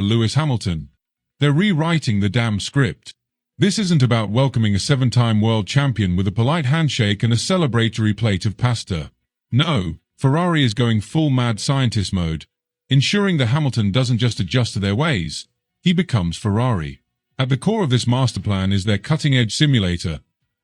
Lewis Hamilton. They're rewriting the damn script. This isn't about welcoming a 7-time world champion with a polite handshake and a celebratory plate of pasta. No, Ferrari is going full mad scientist mode, ensuring that Hamilton doesn't just adjust to their ways, he becomes Ferrari. At the core of this master plan is their cutting-edge simulator,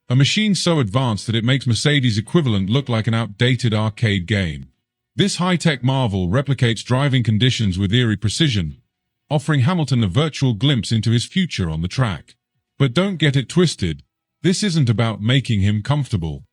a machine so advanced that it makes Mercedes' equivalent look like an outdated arcade game. This high-tech marvel replicates driving conditions with eerie precision, offering Hamilton a virtual glimpse into his future on the track. But don't get it twisted, this isn't about making him comfortable.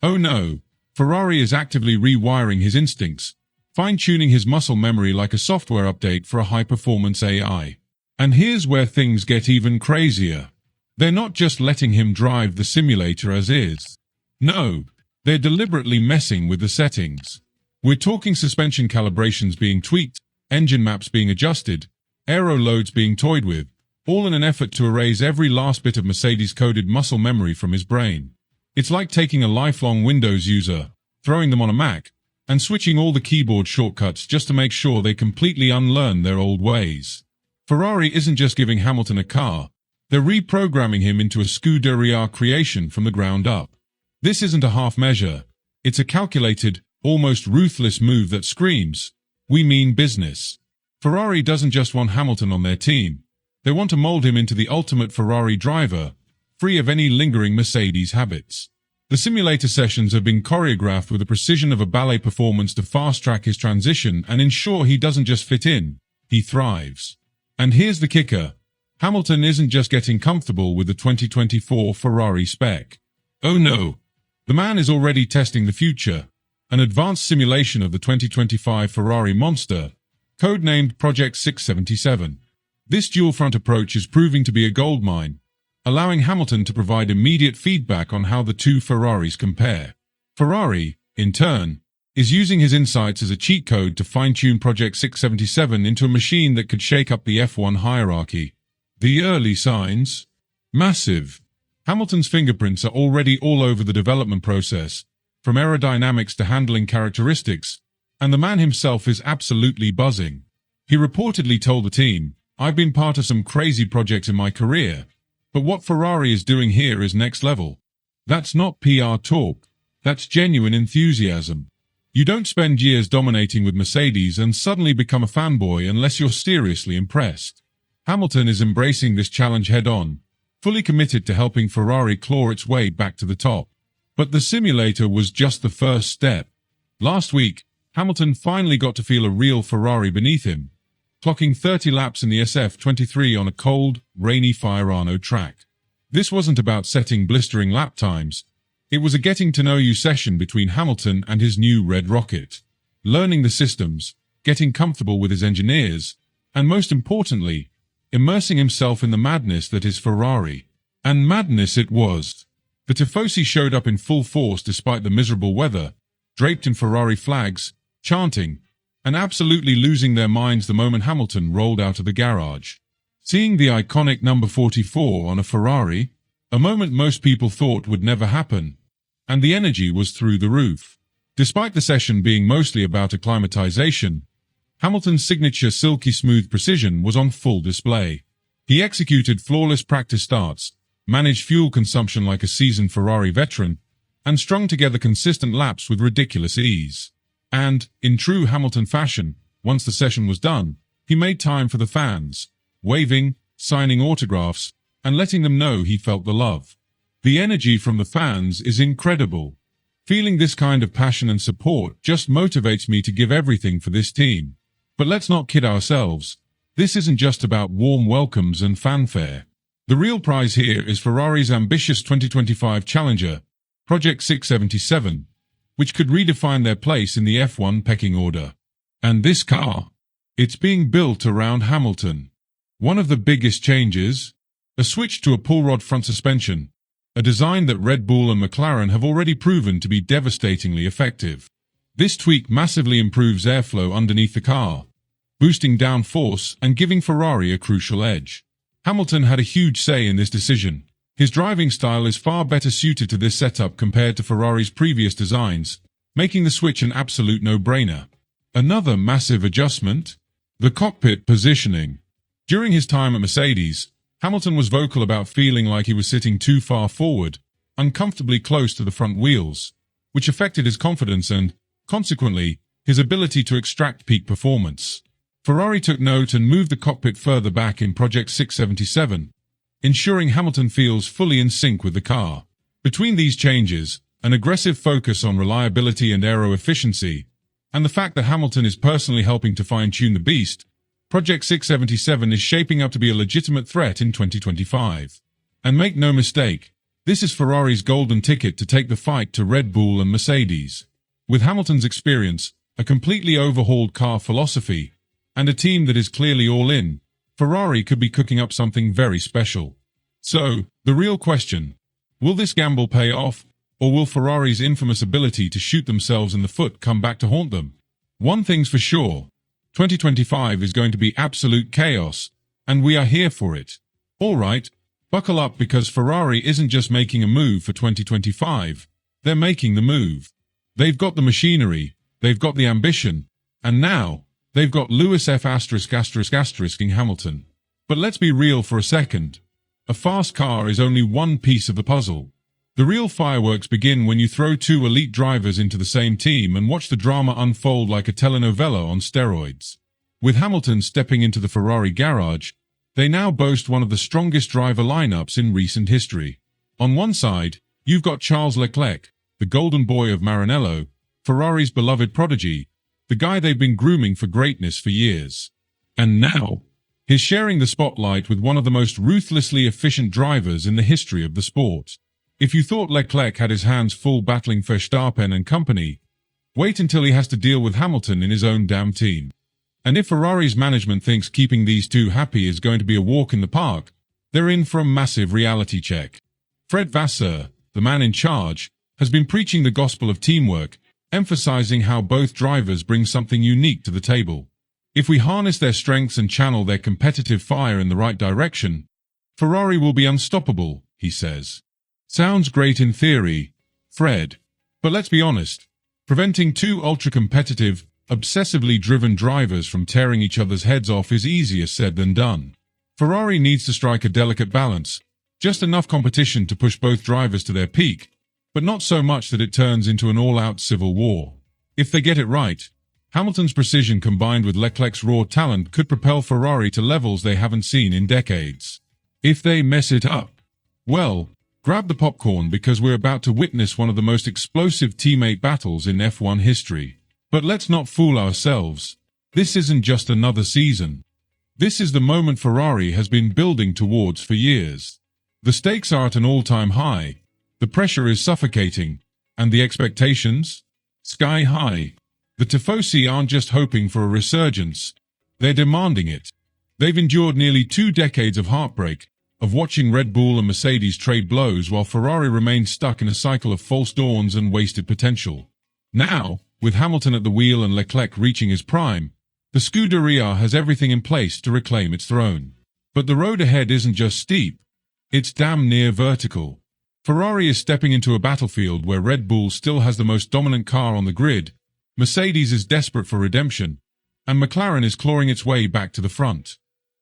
Oh no, Ferrari is actively rewiring his instincts, fine-tuning his muscle memory like a software update for a high-performance AI. And here's where things get even crazier. They're not just letting him drive the simulator as is. No, they're deliberately messing with the settings. We're talking suspension calibrations being tweaked, engine maps being adjusted, aero loads being toyed with, all in an effort to erase every last bit of Mercedes-coded muscle memory from his brain. It's like taking a lifelong Windows user, throwing them on a Mac, and switching all the keyboard shortcuts just to make sure they completely unlearn their old ways. Ferrari isn't just giving Hamilton a car, they're reprogramming him into a Scuderia creation from the ground up. This isn't a half measure, it's a calculated, almost ruthless move that screams, "We mean business." Ferrari doesn't just want Hamilton on their team. They want to mold him into the ultimate Ferrari driver, free of any lingering Mercedes habits. The simulator sessions have been choreographed with the precision of a ballet performance to fast-track his transition and ensure he doesn't just fit in, he thrives. And here's the kicker. Hamilton isn't just getting comfortable with the 2024 Ferrari spec. Oh no, the man is already testing the future, an advanced simulation of the 2025 Ferrari monster, codenamed Project 677. This dual-front approach is proving to be a goldmine, allowing Hamilton to provide immediate feedback on how the two Ferraris compare. Ferrari, in turn, is using his insights as a cheat code to fine-tune Project 677 into a machine that could shake up the F1 hierarchy. The early signs? Massive. Hamilton's fingerprints are already all over the development process, from aerodynamics to handling characteristics, and the man himself is absolutely buzzing. He reportedly told the team, "I've been part of some crazy projects in my career, but what Ferrari is doing here is next level." That's not PR talk, that's genuine enthusiasm. You don't spend years dominating with Mercedes and suddenly become a fanboy unless you're seriously impressed. Hamilton is embracing this challenge head-on, fully committed to helping Ferrari claw its way back to the top. But the simulator was just the first step. Last week, Hamilton finally got to feel a real Ferrari beneath him, clocking 30 laps in the SF23 on a cold, rainy Fiorano track. This wasn't about setting blistering lap times. It was a getting-to-know-you session between Hamilton and his new Red Rocket, learning the systems, getting comfortable with his engineers, and most importantly, immersing himself in the madness that is Ferrari. And madness it was. The Tifosi showed up in full force despite the miserable weather, draped in Ferrari flags, chanting, and absolutely losing their minds the moment Hamilton rolled out of the garage. Seeing the iconic number 44 on a Ferrari, a moment most people thought would never happen, and the energy was through the roof. Despite the session being mostly about acclimatization, Hamilton's signature silky smooth precision was on full display. He executed flawless practice starts, managed fuel consumption like a seasoned Ferrari veteran, and strung together consistent laps with ridiculous ease. And, in true Hamilton fashion, once the session was done, he made time for the fans, waving, signing autographs, and letting them know he felt the love. The energy from the fans is incredible. Feeling this kind of passion and support just motivates me to give everything for this team. But let's not kid ourselves. This isn't just about warm welcomes and fanfare. The real prize here is Ferrari's ambitious 2025 challenger, Project 677, which could redefine their place in the F1 pecking order. And this car? It's being built around Hamilton. One of the biggest changes? A switch to a pull-rod front suspension, a design that Red Bull and McLaren have already proven to be devastatingly effective. This tweak massively improves airflow underneath the car, boosting downforce and giving Ferrari a crucial edge. Hamilton had a huge say in this decision. His driving style is far better suited to this setup compared to Ferrari's previous designs, making the switch an absolute no-brainer. Another massive adjustment? The cockpit positioning. During his time at Mercedes, Hamilton was vocal about feeling like he was sitting too far forward, uncomfortably close to the front wheels, which affected his confidence and, consequently, his ability to extract peak performance. Ferrari took note and moved the cockpit further back in Project 677, ensuring Hamilton feels fully in sync with the car. Between these changes, an aggressive focus on reliability and aero efficiency, and the fact that Hamilton is personally helping to fine-tune the beast, Project 677 is shaping up to be a legitimate threat in 2025. And make no mistake, this is Ferrari's golden ticket to take the fight to Red Bull and Mercedes. With Hamilton's experience, a completely overhauled car philosophy, and a team that is clearly all in, Ferrari could be cooking up something very special. So, the real question, will this gamble pay off, or will Ferrari's infamous ability to shoot themselves in the foot come back to haunt them? One thing's for sure, 2025 is going to be absolute chaos, and we are here for it. Alright, buckle up because Ferrari isn't just making a move for 2025, they're making the move. They've got the machinery, they've got the ambition, and now, they've got Lewis F***** ing Hamilton. But let's be real for a second. A fast car is only one piece of the puzzle. The real fireworks begin when you throw two elite drivers into the same team and watch the drama unfold like a telenovela on steroids. With Hamilton stepping into the Ferrari garage, they now boast one of the strongest driver lineups in recent history. On one side, you've got Charles Leclerc, the golden boy of Maranello, Ferrari's beloved prodigy, the guy they've been grooming for greatness for years. And now, he's sharing the spotlight with one of the most ruthlessly efficient drivers in the history of the sport. If you thought Leclerc had his hands full battling Verstappen and company, wait until he has to deal with Hamilton in his own damn team. And if Ferrari's management thinks keeping these two happy is going to be a walk in the park, they're in for a massive reality check. Fred Vasseur, the man in charge, has been preaching the gospel of teamwork, emphasizing how both drivers bring something unique to the table. If we harness their strengths and channel their competitive fire in the right direction, Ferrari will be unstoppable, he says. Sounds great in theory, Fred. But let's be honest, preventing two ultra-competitive, obsessively driven drivers from tearing each other's heads off is easier said than done. Ferrari needs to strike a delicate balance, just enough competition to push both drivers to their peak, but not so much that it turns into an all-out civil war. If they get it right, Hamilton's precision combined with Leclerc's raw talent could propel Ferrari to levels they haven't seen in decades. If they mess it up, well, grab the popcorn because we're about to witness one of the most explosive teammate battles in F1 history. But let's not fool ourselves. This isn't just another season. This is the moment Ferrari has been building towards for years. The stakes are at an all-time high, the pressure is suffocating, and the expectations? Sky high. The Tifosi aren't just hoping for a resurgence, they're demanding it. They've endured nearly 2 decades of heartbreak, of watching Red Bull and Mercedes trade blows while Ferrari remains stuck in a cycle of false dawns and wasted potential. Now, with Hamilton at the wheel and Leclerc reaching his prime, the Scuderia has everything in place to reclaim its throne. But the road ahead isn't just steep, it's damn near vertical. Ferrari is stepping into a battlefield where Red Bull still has the most dominant car on the grid, Mercedes is desperate for redemption, and McLaren is clawing its way back to the front.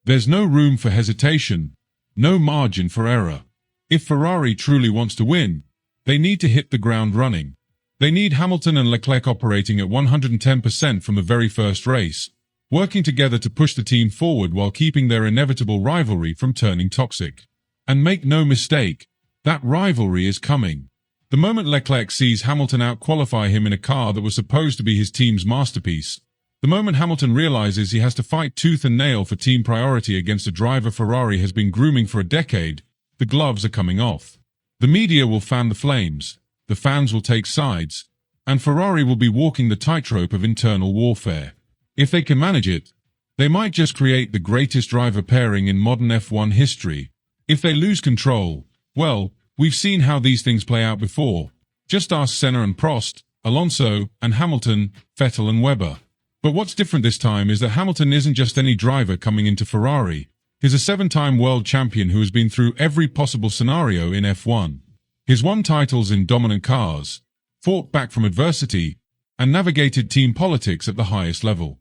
There's no room for hesitation, no margin for error. If Ferrari truly wants to win, they need to hit the ground running. They need Hamilton and Leclerc operating at 110% from the very first race, working together to push the team forward while keeping their inevitable rivalry from turning toxic. And make no mistake, that rivalry is coming. The moment Leclerc sees Hamilton out-qualify him in a car that was supposed to be his team's masterpiece, the moment Hamilton realizes he has to fight tooth and nail for team priority against a driver Ferrari has been grooming for a decade, the gloves are coming off. The media will fan the flames, the fans will take sides, and Ferrari will be walking the tightrope of internal warfare. If they can manage it, they might just create the greatest driver pairing in modern F1 history. If they lose control, well, we've seen how these things play out before. Just ask Senna and Prost, Alonso and Hamilton, Vettel and Webber. But what's different this time is that Hamilton isn't just any driver coming into Ferrari. He's a 7-time world champion who has been through every possible scenario in F1. He's won titles in dominant cars, fought back from adversity, and navigated team politics at the highest level.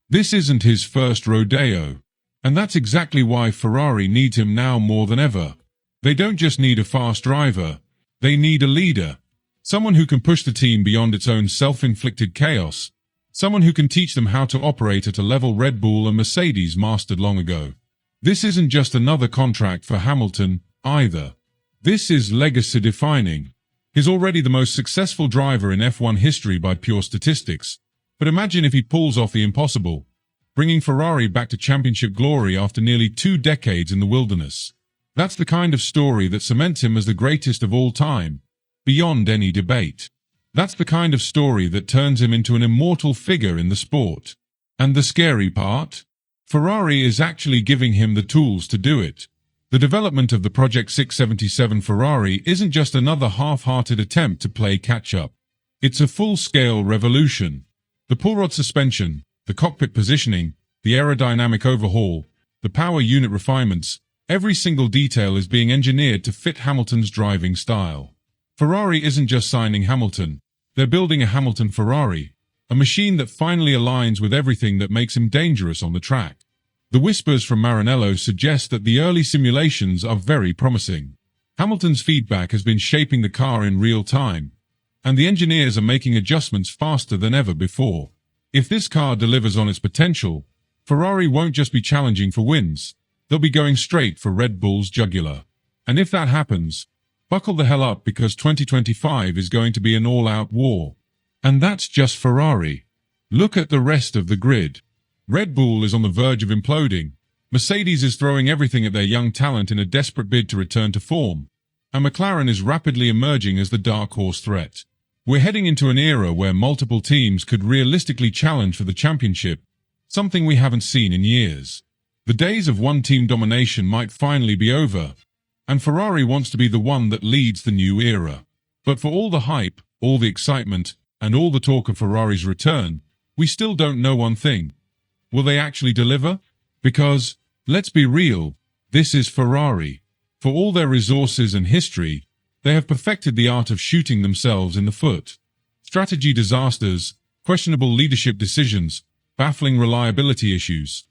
This isn't his first rodeo. And that's exactly why Ferrari needs him now more than ever. They don't just need a fast driver, they need a leader. Someone who can push the team beyond its own self-inflicted chaos. Someone who can teach them how to operate at a level Red Bull and Mercedes mastered long ago. This isn't just another contract for Hamilton, either. This is legacy-defining. He's already the most successful driver in F1 history by pure statistics. But imagine if he pulls off the impossible, bringing Ferrari back to championship glory after nearly 2 decades in the wilderness. That's the kind of story that cements him as the greatest of all time, beyond any debate. That's the kind of story that turns him into an immortal figure in the sport. And the scary part? Ferrari is actually giving him the tools to do it. The development of the Project 677 Ferrari isn't just another half-hearted attempt to play catch-up. It's a full-scale revolution. The pull-rod suspension, the cockpit positioning, the aerodynamic overhaul, the power unit refinements, every single detail is being engineered to fit Hamilton's driving style. Ferrari isn't just signing Hamilton, they're building a Hamilton Ferrari, a machine that finally aligns with everything that makes him dangerous on the track. The whispers from Maranello suggest that the early simulations are very promising. Hamilton's feedback has been shaping the car in real time, and the engineers are making adjustments faster than ever before. If this car delivers on its potential, Ferrari won't just be challenging for wins, they'll be going straight for Red Bull's jugular. And if that happens, buckle the hell up because 2025 is going to be an all-out war. And that's just Ferrari. Look at the rest of the grid. Red Bull is on the verge of imploding. Mercedes is throwing everything at their young talent in a desperate bid to return to form. And McLaren is rapidly emerging as the dark horse threat. We're heading into an era where multiple teams could realistically challenge for the championship, something we haven't seen in years. The days of one-team domination might finally be over, and Ferrari wants to be the one that leads the new era. But for all the hype, all the excitement, and all the talk of Ferrari's return, we still don't know one thing. Will they actually deliver? Because, let's be real, this is Ferrari. For all their resources and history, they have perfected the art of shooting themselves in the foot. Strategy disasters, questionable leadership decisions, baffling reliability issues.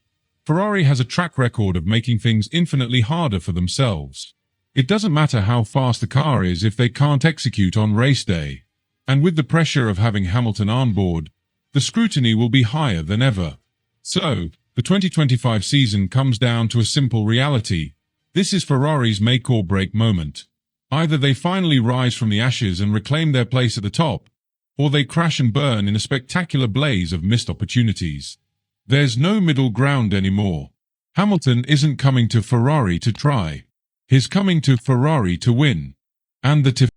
Ferrari has a track record of making things infinitely harder for themselves. It doesn't matter how fast the car is if they can't execute on race day. And with the pressure of having Hamilton on board, the scrutiny will be higher than ever. So, the 2025 season comes down to a simple reality. This is Ferrari's make or break moment. Either they finally rise from the ashes and reclaim their place at the top, or they crash and burn in a spectacular blaze of missed opportunities. There's no middle ground anymore. Hamilton isn't coming to Ferrari to try. He's coming to Ferrari to win. And the